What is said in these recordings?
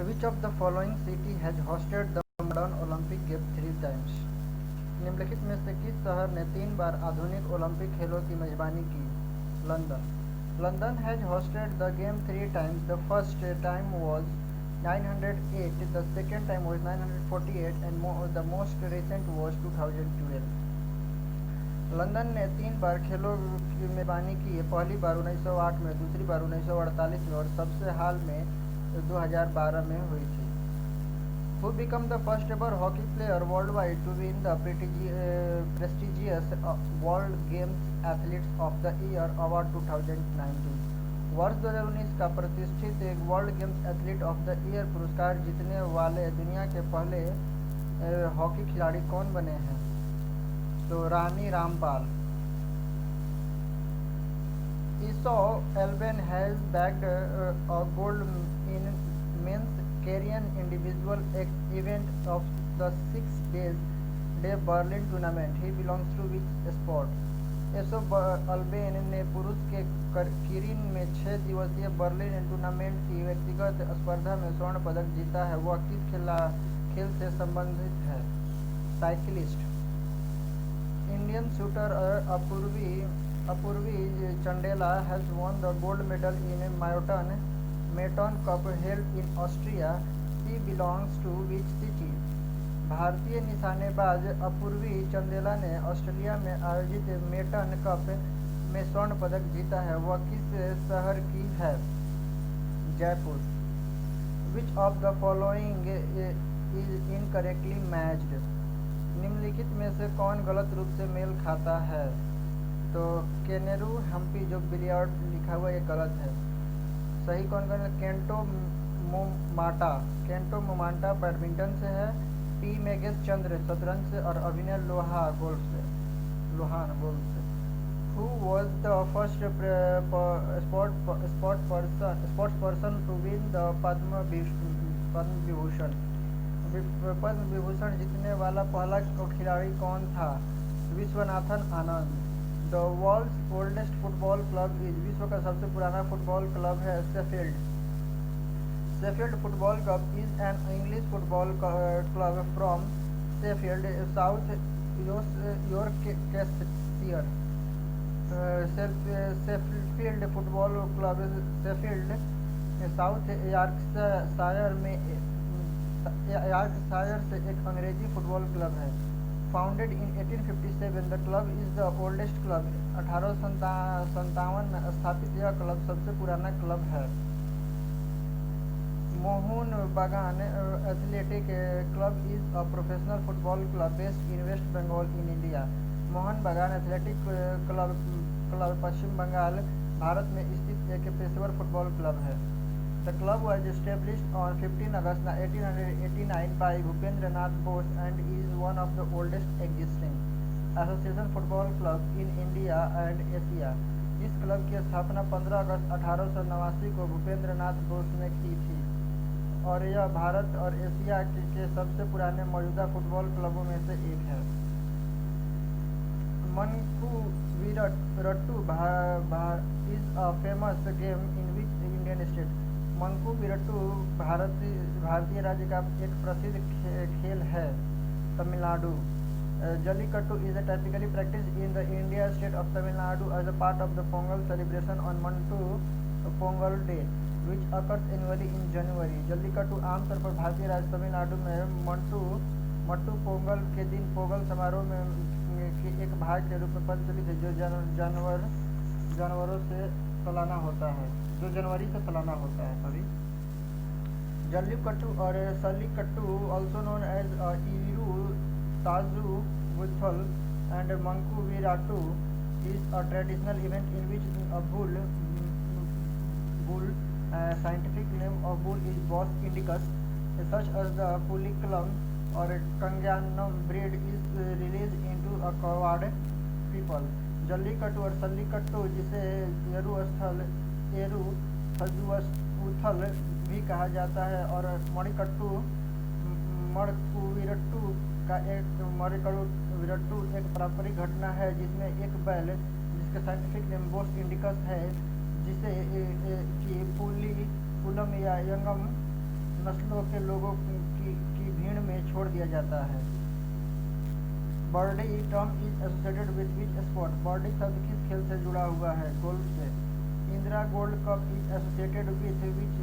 Which of the following city has hosted the modern Olympic Games three times? निम्नलिखित में से किस शहर ने 3 बार आधुनिक ओलंपिक खेलों की मेजबानी की? London. London has hosted the game 3 times. The first time was 908, the second time was 948, and the most recent was 2012. London ने 3 बार खेलों की मेजबानी की है. पहली बार 1908 में, दूसरी बार 1948 में और सबसे हाल में 2012 में हुई थी. Who became the first ever hockey player worldwide to win the prestigious World Games Athletes of the Year Award 2019? वर्ष 2019 का प्रतिष्ठित एक world games athlete of the year पुरस्कार जीतने वाले दुनिया के पहले हॉकी खिलाड़ी कौन बने हैं? तो Rani Rampal. Esau Alban has bagged a gold in men's Korean individual event of the 6-day Berlin tournament. He belongs to which sport? एसो अल्बेन ने पुरुष के किरीन में 6 दिवसीय बर्लिन टूर्नामेंट की व्यक्तिगत स्पर्धा में स्वर्ण पदक जीता है. वह किस खेल से संबंधित है? Cyclist. Indian shooter Apurvi Chandela has won the gold medal in Maton Cup held in Austria. She belongs to which city? भारतीय निशानेबाज अपूर्वी चंदेला ने ऑस्ट्रेलिया में आयोजित मेटन कप में स्वर्ण पदक जीता है. वह किस शहर की है? Jaipur. Which of the following is incorrectly matched? निम्नलिखित में से कौन गलत रूप से मेल खाता है? तो केनेरू हम्पी जो बिलियर्ड लिखा हुआ ये गलत है. सही कौन है? केंटो मोमाटा बैडमिंटन से है. पी मेघेश चंद्र शतरंज से और अभिनय लोहान गोल्फ से. Who was the first sports person to win the Padma Vibhushan? Padma Vibhushan जीतने वाला पहला खिलाड़ी कौन था? Viswanathan Anand. The world's oldest football club is विश्व का सबसे पुराना फुटबॉल क्लब है Sheffield. Sheffield Football Club is an English football club from Sheffield, South Yorkshire. Sheffield Football Club Sheffield, south Yorkshire से एक अंग्रेजी फुटबॉल क्लब है. Founded in 1857, the club is the oldest club. 1857 में स्थापित यह club सबसे पुराना क्लब है. Mohun Bagan athletic club is a professional football club based in West Bengal in India. Mohun Bagan athletic club पश्चिम बंगाल भारत में स्थित एक पेशेवर फुटबॉल क्लब है. The club was established on 15 August 1889 by Bhupendra Nath Bose and is one of the oldest existing association football club in India and Asia. इस club की स्थापना 15 August 1889 को भूपेंद्र नाथ बोस ने की थी और यह भारत और एशिया के सबसे पुराने मौजूदा फुटबॉल क्लबों में से एक है. Manjuvirattu is a famous game in which Indian state? Manjuvirattu भारतीय राज्य का एक प्रसिद्ध खेल है Tamil Nadu. Jallikattu is typically practice in the India state of Tamil Nadu as a part of the Pongal celebration on Mattu Pongal day which occurs annually in January. Jallikattu आमतौर पर भारतीय राज्य तमिलनाडु में मट्टू पोंगल के दिन पोंगल समारोह में के एक भाग के रूप में प्रचलित है जो जानवरों से सालाना होता है जो जनवरी से सालाना होता है. सॉरी. जल्लीकट्टू और सल्लीकट्टू also known as Iru Tazu Guthal and Mankuviratu is a traditional event in which a bull scientific name of bull is Bos indicus, such as the Puliculum or Kanganam breed is released into a coward people. Jallikattu और सल्लीकट्टू जिसे एरू उथल भी कहा जाता है और मड़कुविरट्टू एक पारंपरिक घटना है जिसमें एक बैल जिसका साइंटिफिक नेम बोस इंडिकस है जिसे कि पुलम या यंगम नस्लों के लोगों की भीड़ में छोड़ दिया जाता है। Birdie term is associated with which sport? Birdie शब्द किस खेल से जुड़ा हुआ है? गोल्फ से। Indira gold cup is associated with which?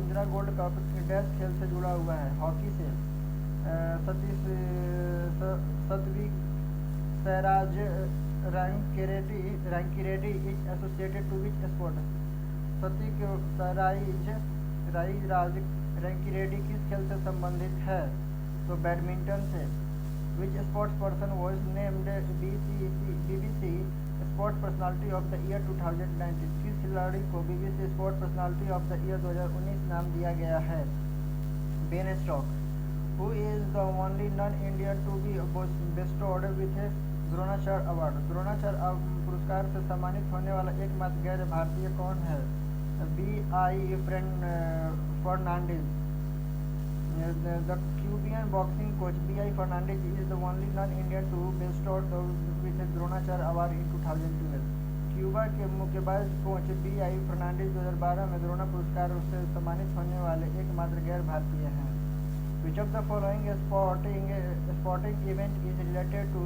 Indira gold cup dash खेल से जुड़ा हुआ है? हॉकी से। Satish Satwik Sairaj Rankireddy is associated to which sport? Satwik Raj Rankireddy किस खेल से संबंधित है? तो बैडमिंटन से। Which sports person was named BBC sport personality of the year 2019? किस खिलाड़ी को BBC sport personality of the year 2019 नाम दिया गया है? Ben stock. Who is the only non-Indian to be bestowed with a Dronacharya award? Dronacharya पुरस्कार से सम्मानित होने वाला एकमात्र गैर भारतीय कौन है? B.I. Fernandez. The Cuban boxing coach B.I. Fernandez is the only non-Indian to be bestowed with a Dronacharya award in 2012. Cuba के मुक्केबाज कोच B.I. फर्नांडिस 2012 में द्रोणा पुरस्कार से सम्मानित होने वाले एकमात्र गैर भारतीय हैं। Which of the following sporting event is related to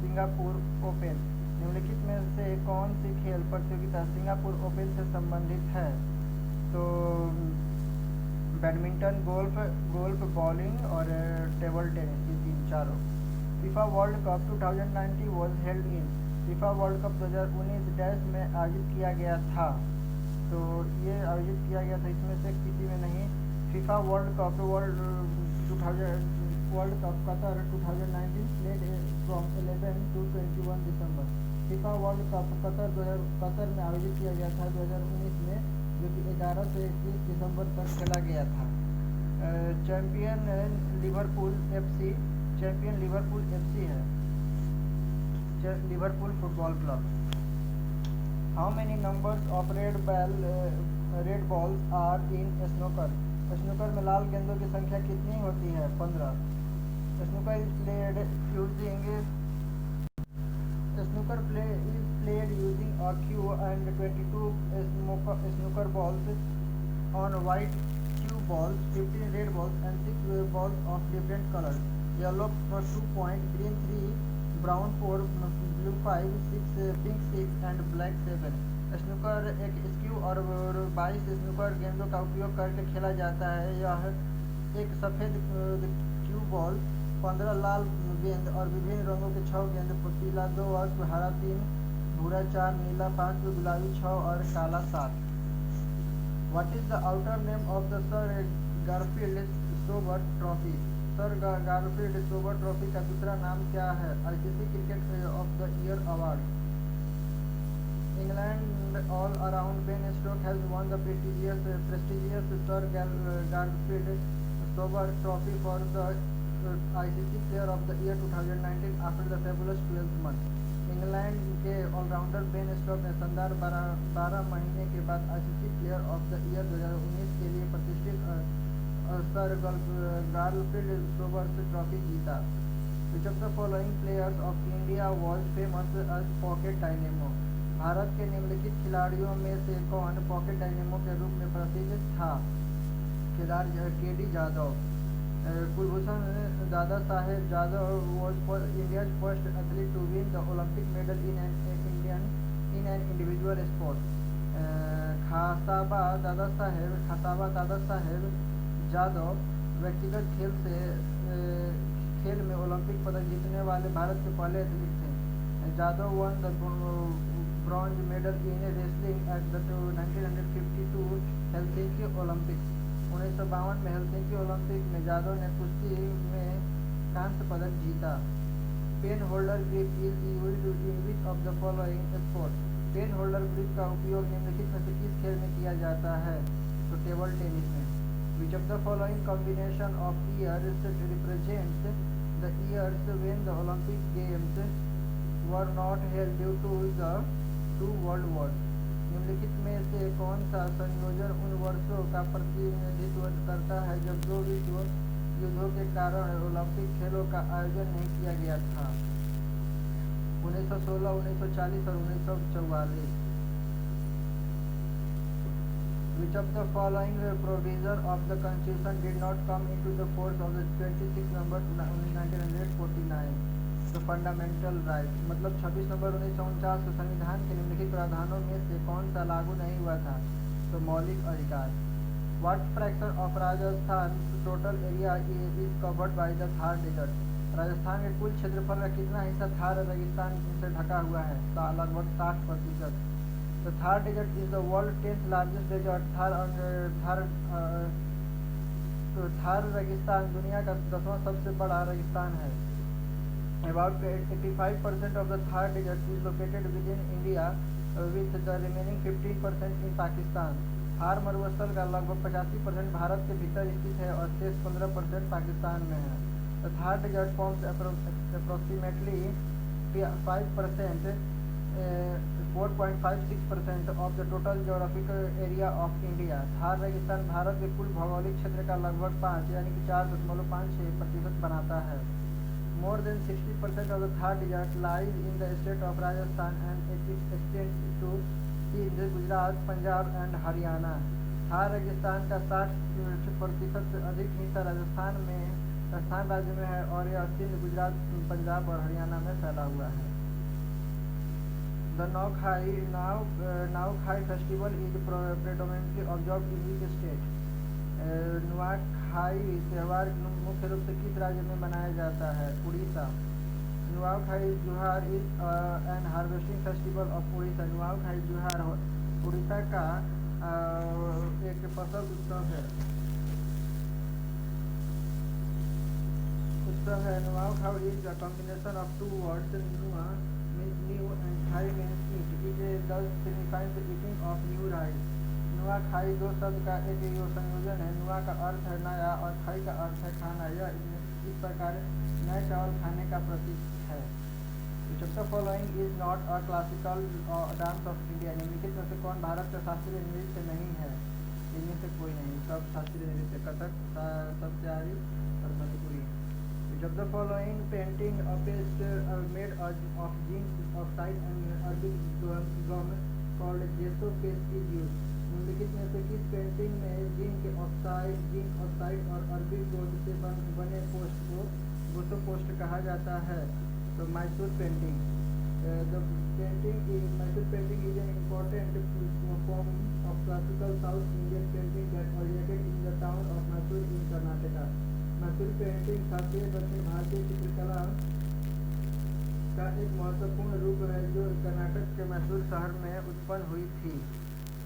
Singapore open? निम्नलिखित में से कौन सी खेल प्रतियोगिता सिंगापुर ओपन से संबंधित है? तो बैडमिंटन, गोल्फ, बॉलिंग और टेबल टेनिस, ये तीन चारों। FIFA world cup 2019 was held in? FIFA world cup 2019 dash में आयोजित किया गया था? तो ये आयोजित किया गया था, इसमें से किसी में नहीं। FIFA world cup Qatar 2019 played from 11 to 21 December. FIFA world cup Qatar में आयोजित किया गया था 2019 में, जो कि 11 से 21 दिसंबर तक खेला गया था। चैंपियन लिवरपूल एफसी है, Liverpool football club. How many numbers of red balls are in snooker? Snooker में लाल गेंदों की संख्या कितनी होती है? 15। Snooker play is played using a cue and 22 snooker balls on white cue balls, 15 red balls and 6 balls of different colors. Yellow 2 point, green 3, brown 4, blue 5, 6, pink 6 and black 7. Snooker एक skew और 22 snooker गेंदों का उपयोग करके खेला जाता है। यह एक सफ़ेद क्यू बॉल, 15 लाल गेंद और विभिन्न रंगों के 6 गेंद, पीला 2 और हरा 3, भूरा 4, नीला 5, गुलाबी 6 और काला 7। What is the outer name of the sir Garfield sober trophy? Sir Garfield sober trophy का दूसरा नाम क्या है? ICC cricket of the year award. England all around Ben Stokes has won the prestigious Sir Garfield Sobber Trophy for the ICC Player of the Year 2019 after the fabulous 12th month. England के allrounder Ben Stokes ने शानदार 12 महीने के बाद ICC player of the year 2019 के लिए प्रतिष्ठित sir Garfield Sobers trophy जीता। Which of the following players of India was famous as pocket dynamo? Bharat के निम्नलिखित खिलाड़ियों में से कौन पॉकेट डायनेमो के रूप में प्रसिद्ध था? KD Jadav. Kulbhushan Dada Saheb Jadav was India's first athlete to win the Olympic medal in an individual sport. खासाबा Dada Saheb Jadav व्यक्तिगत खेल में ओलंपिक पदक जीतने वाले भारत के पहले एथलीट थे। Jadhav won the bronze medal in wrestling at the 1952 Helsinki Olympics. 1952 में हेलसिंकी ओलंपिक में जादव ने कुश्ती में कांस्य पदक जीता। Pen holder grip is used in which of the following sport? Pen holder grip का उपयोग निम्नलिखित में से किस खेल में किया जाता है? तो टेबल टेनिस में। Which of the following combination of years represents the years when the Olympic games were not held due to the 2 world wars? निम्नलिखित में से कौन सा संयोजन उन वर्षों का प्रतिनिधित्व करता है जब 2 विश्व युद्धों के कारण ओलंपिक खेलों का आयोजन नहीं किया गया था? 1916, 1940 और 1944। Which of the following provision of the Constitution did not come into the force of the 26 नवंबर 1949? तो फंडामेंटल राइट मतलब 26 नवंबर 1949 को संविधान के निम्नलिखित प्रावधानों में से कौन सा लागू नहीं हुआ था? तो मौलिक अधिकार। What fraction of Rajasthan total area is covered by the Thar desert? Rajasthan के कुल क्षेत्रफल का कितना हिस्सा थार रेगिस्तान से ढका हुआ है? लगभग 60%। The Thar desert is the world's 10th largest desert. Thar रेगिस्तान दुनिया का 10वां सबसे बड़ा रेगिस्तान है। About 85% of the Thar desert is located within India, with the remaining 15% in Pakistan. Thar मरुस्थल का लगभग 85% भारत के भीतर स्थित है और शेष 15% पाकिस्तान में है। The Thar desert forms approximately 5%, 4.56% of the total geographical area of India. Thar रेगिस्तान भारत के कुल भौगोलिक क्षेत्र का लगभग 5 यानी कि 4.56% बनाता है। More than 60% of the Thar desert lies in the state of Rajasthan and it extends to Sindh, Gujarat, Punjab and Haryana. Thar रेगिस्तान का 60% से अधिक हिस्सा राजस्थान राज्य में है और यह सिंध, गुजरात, पंजाब और हरियाणा में फैला हुआ है। The Nuakhai festival is predominantly observed in which state? Nuakhai त्यौहार मुख्य रूप से किस राज्य में मनाया जाता है? Orissa. Nuakhai Juhar is an harvesting festival of Orissa. Nuakhai Juhar Orissa का एक फसल उत्सव है। Nuakhai is a combination of two words. Nua means new and khai means eat. It thus signifies the eating of new rice. Nuakhai दो शब्द का एक संयोजन है। नुआ का अर्थ है नया और खाई का अर्थ है खाना। यह इस प्रकार नए चावल खाने का प्रतीक है। Which of the following is not a classical dance of India? निम्नलिखित में से कौन भारत का शास्त्रीय नृत्य नहीं है? इनमें से कोई नहीं, सब शास्त्रीय नृत्य कथक, सत्यारी और Bhojpuri. Which of the following painting a paste made of zinc oxide and Arabic gum called gesso paste is used? निम्नलिखित में से किस पेंटिंग में जिंक ऑक्साइड और अरबिक गोंद से बने पोस्ट को गोसो पोस्ट कहा जाता है? तो Mysore painting. Mysore painting is an important form of classical south Indian painting that originated in the town of Mysore in Karnataka. Mysore painting शास्त्रीय दक्षिण भारतीय चित्रकला का एक महत्वपूर्ण रूप है जो कर्नाटक के मैसूर शहर में उत्पन्न हुई थी।